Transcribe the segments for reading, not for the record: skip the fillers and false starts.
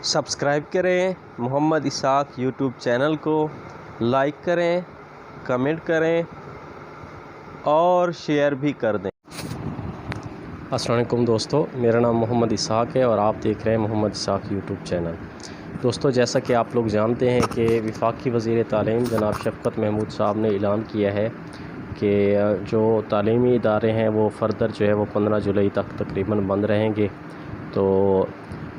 Subscribe करें Mohammad Isaac YouTube channel को, like करें, कमेंट करें और शेयर भी कर दें। अस्सलाम वालेकुम दोस्तों, मेरा नाम मोहम्मद इसाक है और आप देख रहे हैं मोहम्मद इसाक यूट्यूब चैनल। दोस्तों, जैसा कि आप लोग जानते हैं कि वफाकी वज़ीर तालीम जनाब शफ़क़त महमूद साहब ने ऐलान किया है कि जो तालीमी इदारे हैं वो फ़र्दर जो है वो 15 जुलाई तक तकरीबन बंद रहेंगे। तो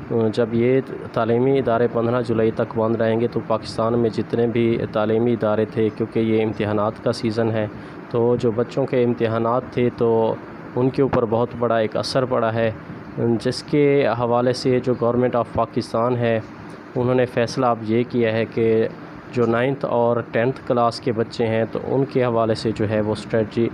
जब ये तालीमी इदारे 15 जुलाई तक बंद रहेंगे तो पाकिस्तान में जितने भी तालीमी इदारे थे, क्योंकि ये इम्तिहानात का सीज़न है, तो जो बच्चों के इम्तिहानात थे तो उनके ऊपर बहुत बड़ा एक असर पड़ा है, जिसके हवाले से जो गवर्नमेंट ऑफ पाकिस्तान है उन्होंने फ़ैसला अब ये किया है कि जो 9th और 10th क्लास के बच्चे हैं तो उनके हवाले से जो है वो स्ट्रेटजी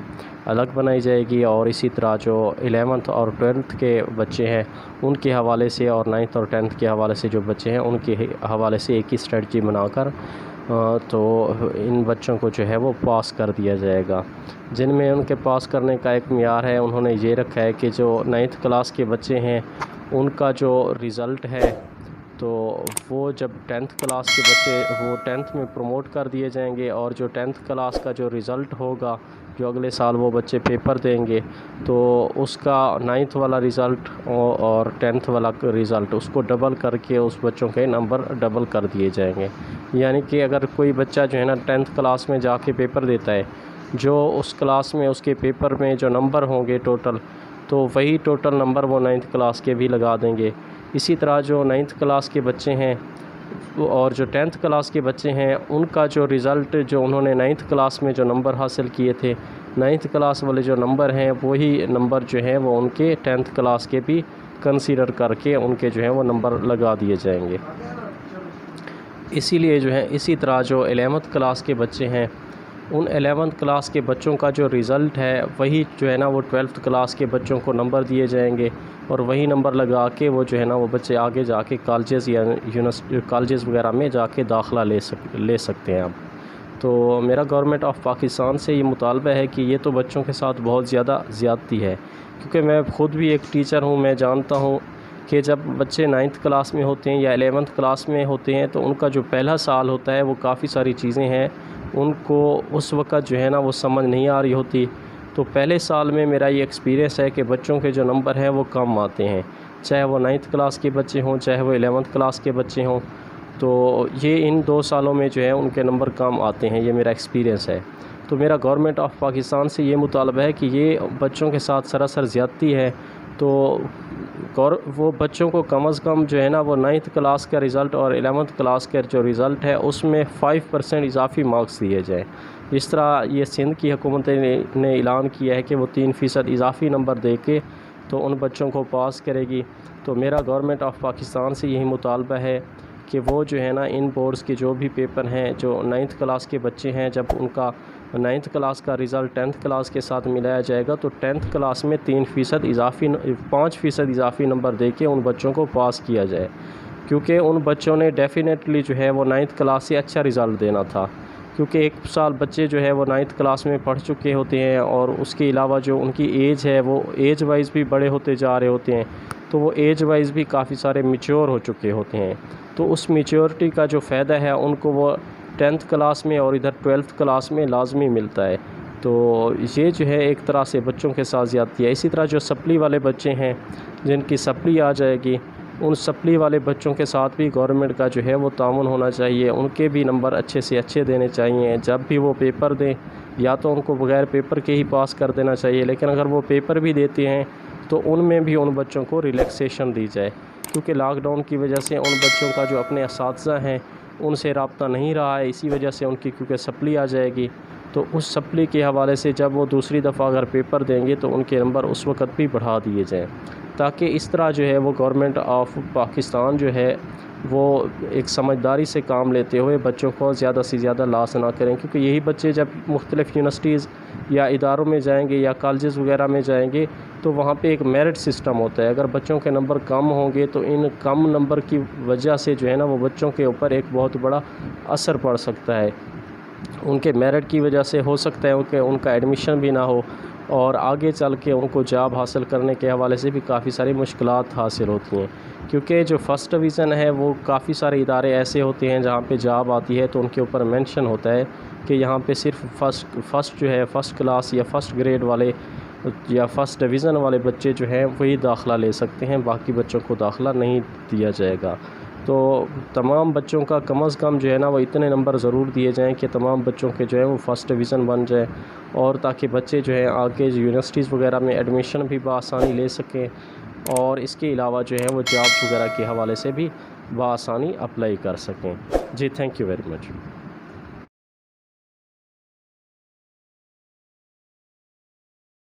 अलग बनाई जाएगी, और इसी तरह जो 11th और 12th के बच्चे हैं उनके हवाले से और 9th और 10th के हवाले से जो बच्चे हैं उनके हवाले से एक ही स्ट्रेटजी बनाकर तो इन बच्चों को जो है वो पास कर दिया जाएगा। जिनमें उनके पास करने का एक मियार है, उन्होंने ये रखा है कि जो 9th क्लास के बच्चे हैं उनका जो रिज़ल्ट है तो वो जब 10th क्लास के बच्चे वो 10th में प्रमोट कर दिए जाएंगे, और जो 10th क्लास का जो रिज़ल्ट होगा जो अगले साल वो बच्चे पेपर देंगे तो उसका 9th वाला रिज़ल्ट और 10th वाला रिज़ल्ट उसको डबल करके उस बच्चों के नंबर डबल कर दिए जाएंगे। यानी कि अगर कोई बच्चा जो है ना 10th क्लास में जाके पेपर देता है, जो उस क्लास में उसके पेपर में जो नंबर होंगे टोटल, तो वही टोटल नंबर वो 9th क्लास के भी लगा देंगे। इसी तरह जो 9th क्लास के बच्चे हैं और जो 10th क्लास के बच्चे हैं उनका जो रिज़ल्ट जो उन्होंने 9th क्लास में जो नंबर हासिल किए थे, 9th क्लास वाले जो नंबर हैं वही नंबर जो है वो उनके 10th क्लास के भी कंसीडर करके उनके जो है वो नंबर लगा दिए जाएंगे। इसीलिए जो है इसी तरह जो 11th क्लास के बच्चे हैं उन 11th क्लास के बच्चों का जो रिज़ल्ट है वही जो है ना वो 12th क्लास के बच्चों को नंबर दिए जाएंगे, और वही नंबर लगा के वो जो है ना वो बच्चे आगे जाके कॉलेजेस या कॉलेजेस वगैरह में जाके दाखिला ले सकते हैं। अब तो मेरा गवर्नमेंट ऑफ पाकिस्तान से ये मुतालबा है कि ये तो बच्चों के साथ बहुत ज़्यादा ज़्यादती है, क्योंकि मैं ख़ुद भी एक टीचर हूँ। मैं जानता हूँ कि जब बच्चे 9th क्लास में होते हैं या 11th क्लास में होते हैं तो उनका जो पहला साल होता है वो काफ़ी सारी चीज़ें हैं उनको उस वक़्त जो है ना वो समझ नहीं आ रही होती। तो पहले साल में मेरा ये एक्सपीरियंस है कि बच्चों के जो नंबर हैं वो कम आते हैं, चाहे वो 9th क्लास के बच्चे हों चाहे वो 11th क्लास के बच्चे हों। तो ये इन 2 सालों में जो है उनके नंबर कम आते हैं, ये मेरा एक्सपीरियंस है। तो मेरा गवर्नमेंट ऑफ पाकिस्तान से ये मुतालबा है कि ये बच्चों के साथ सरासर ज़्यादती है, तो वो बच्चों को कम अज़ कम जो है ना वो 9th क्लास का रिज़ल्ट और 11th क्लास का जो रिज़ल्ट है उसमें 5% इजाफ़ी मार्क्स दिए जाएँ। इस तरह ये सिंध की हुकूमत ने ऐलान किया है कि वो 3% इजाफ़ी नंबर दे के तो उन बच्चों को पास करेगी। तो मेरा गवर्नमेंट ऑफ पाकिस्तान से यही मुतालबा है कि वो जो है ना इन बोर्ड्स के जो भी पेपर हैं जो 9th क्लास के बच्चे हैं, जब उनका 9th क्लास का रिज़ल्ट 10th क्लास के साथ मिलाया जाएगा तो 10th क्लास में 5% इजाफ़ी नंबर दे के उन बच्चों को पास किया जाए, क्योंकि उन बच्चों ने डेफ़िनेटली जो है वो 9th क्लास से अच्छा रिज़ल्ट देना था। क्योंकि एक साल बच्चे जो है वो 9th क्लास में पढ़ चुके होते हैं, और उसके अलावा जो उनकी एज है वो एज वाइज़ भी बड़े होते जा रहे होते हैं, तो वो एज वाइज़ भी काफ़ी सारे मैच्योर हो चुके होते हैं। तो उस मैच्योरिटी का जो फ़ायदा है उनको वो 10th क्लास में और इधर 12th क्लास में लाजमी मिलता है। तो ये जो है एक तरह से बच्चों के साथ ज़्यादती है। इसी तरह जो सप्ली वाले बच्चे हैं जिनकी सप्ली आ जाएगी, उन सप्ली वाले बच्चों के साथ भी गवर्नमेंट का जो है वो ताउन होना चाहिए, उनके भी नंबर अच्छे से अच्छे देने चाहिए। जब भी वो पेपर दें या तो उनको बग़ैर पेपर के ही पास कर देना चाहिए, लेकिन अगर वो पेपर भी देते हैं तो उनमें भी उन बच्चों को रिलैक्सेशन दी जाए, क्योंकि लॉकडाउन की वजह से उन बच्चों का जो अपने असातिज़ा हैं उनसे रब्ता नहीं रहा है, इसी वजह से उनकी क्योंकि सप्ली आ जाएगी तो उस सप्ली के हवाले से जब वो दूसरी दफ़ा अगर पेपर देंगे तो उनके नंबर उस वक़्त भी बढ़ा दिए जाएँ, ताकि इस तरह जो है वो गवर्नमेंट ऑफ पाकिस्तान जो है वो एक समझदारी से काम लेते हुए बच्चों को ज़्यादा से ज़्यादा लॉस ना करें। क्योंकि यही बच्चे जब मुख्तलिफ़ यूनिवर्सिटीज़ या इदारों में जाएंगे या कॉलेजेस वगैरह में जाएंगे तो वहाँ पे एक मेरिट सिस्टम होता है। अगर बच्चों के नंबर कम होंगे तो इन कम नंबर की वजह से जो है ना वो बच्चों के ऊपर एक बहुत बड़ा असर पड़ सकता है। उनके मेरिट की वजह से हो सकता है कि उनका एडमिशन भी ना हो, और आगे चल के उनको जॉब हासिल करने के हवाले से भी काफ़ी सारी मुश्किलात हासिल होती हैं, क्योंकि जो फ़र्स्ट डिवीज़न है वो काफ़ी सारे इदारे ऐसे होते हैं जहाँ पे जॉब आती है तो उनके ऊपर मेंशन होता है कि यहाँ पे सिर्फ फ़र्स्ट जो है फ़र्स्ट क्लास या फ़र्स्ट ग्रेड वाले या फ़र्स्ट डिवीज़न वाले बच्चे जो हैं वही दाखिला ले सकते हैं, बाकी बच्चों को दाखिला नहीं दिया जाएगा। तो तमाम बच्चों का कम अज़ कम जो है ना वो इतने नंबर ज़रूर दिए जाएं कि तमाम बच्चों के जो है वो फ़र्स्ट डिवीज़न बन जाए, और ताकि बच्चे जो है आगे यूनिवर्सिटीज़ वगैरह में एडमिशन भी बआसानी ले सकें, और इसके अलावा जो है वो जॉब्स वगैरह के हवाले से भी बआसानी अप्लाई कर सकें। जी, थैंक यू वेरी मच।